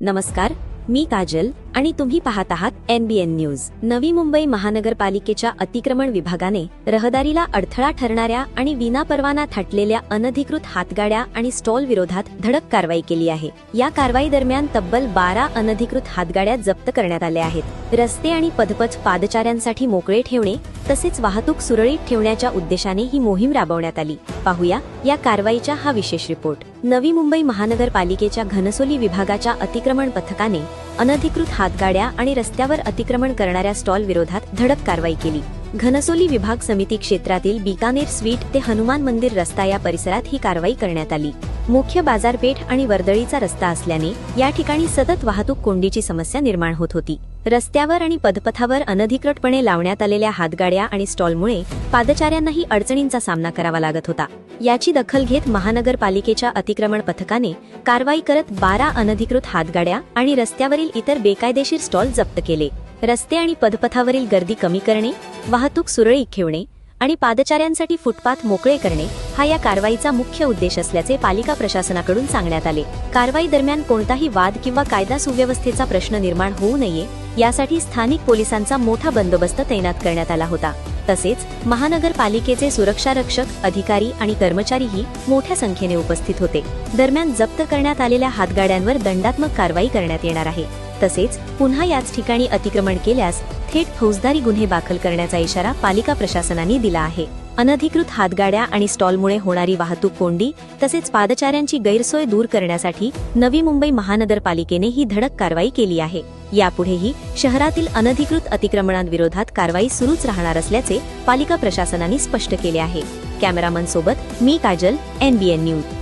नमस्कार, मी काजल आणि तुम्ही पाहत आहात NBN न्यूज। नवी मुंबई महानगरपालिकेच्या अतिक्रमण विभागाने रहदारीला अडथळा ठरणाऱ्या आणि विनापरवाना थाटलेल्या अनधिकृत हातगाड्या आणि स्टॉल विरोधात धडक कारवाई केली आहे। या कारवाई दरम्यान तब्बल 12 अनधिकृत हातगाड्या जप्त करण्यात आल्या आहेत। रस्ते आणि पदपथ पादचाऱ्यांसाठी मोकळे ठेवणे तसेच वाहतूक सुरळीत ठेवण्याच्या उद्देशाने ही मोहीम राबवण्यात आली। पाहूया या कारवाईचा हा विशेष रिपोर्ट। नवी मुंबई महानगरपालिकेच्या घनसोली विभागाच्या अतिक्रमण पथकाने अनधिकृत हातगाड्या आणि रस्त्यावर अतिक्रमण करणाऱ्या स्टॉल विरोधात धडक कारवाई केली। घनसोली विभाग समिती क्षेत्रातील बिकानेर स्वीट ते हनुमान मंदिर रस्ता या परिसरात ही कारवाई करण्यात आली। मुख्य बाजारपेठ आणि वर्दळीचा रस्ता असल्याने या ठिकाणी सतत वाहतूक कोंडीची समस्या निर्माण होत होती। रस्त्यावर आणि पदपथावर अनधिकृतपणे लावण्यात आलेल्या हातगाड्या आणि स्टॉलमुळे पादचाऱ्यांनाही अडचणींचा सामना करावा लागत होता। याची दखल घेत महानगरपालिकेच्या अतिक्रमण पथकाने कारवाई करत 12 अनधिकृत हातगाड्या आणि रस्त्यावरील इतर बेकायदेशीर स्टॉल जप्त केले। रस्ते आणि पदपथावरील गर्दी कमी करणे, वाहतूक सुरळीत ठेवणे आणि पादचाऱ्यांसाठी फुटपाथ मोकळे करणे हा या कारवाईचा मुख्य उद्देश असल्याचे पालिका प्रशासनाकडून सांगण्यात आले। कारवाई दरम्यान कोणताही वाद किंवा कायदा सुव्यवस्थेचा प्रश्न निर्माण होऊ नये यासाठी स्थानिक पोलिसांचा मोठा बंदोबस्त तैनात करण्यात आला होता। तसेच महानगरपालिकेचे सुरक्षा रक्षक, अधिकारी आणि कर्मचारीही मोठ्या संख्येने उपस्थित होते। दरम्यान जप्त करण्यात आलेल्या हातगाड्यांवर दंडात्मक कारवाई करण्यात येणार आहे। तसेच पुन्हा याच ठिकाणी अतिक्रमण केल्यास थेट फौजदारी गुन्हे दाखल करण्याचा इशारा पालिका प्रशासनाने दिला आहे। अनधिकृत हातगाड्या आणि स्टॉलमुळे होणारी वाहतूक कोंडी तसेच पादचाऱ्यांची गैरसोय दूर करण्यासाठी नवी मुंबई महानगरपालिकेने ही धडक कारवाई केली आहे। यापुढेही शहरातील अनधिकृत अतिक्रमणांविरोधात कारवाई सुरूच राहणार असल्याचे पालिका प्रशासनाने स्पष्ट केले आहे। कॅमेरामन सोबत मी काजल, NBN न्यूज।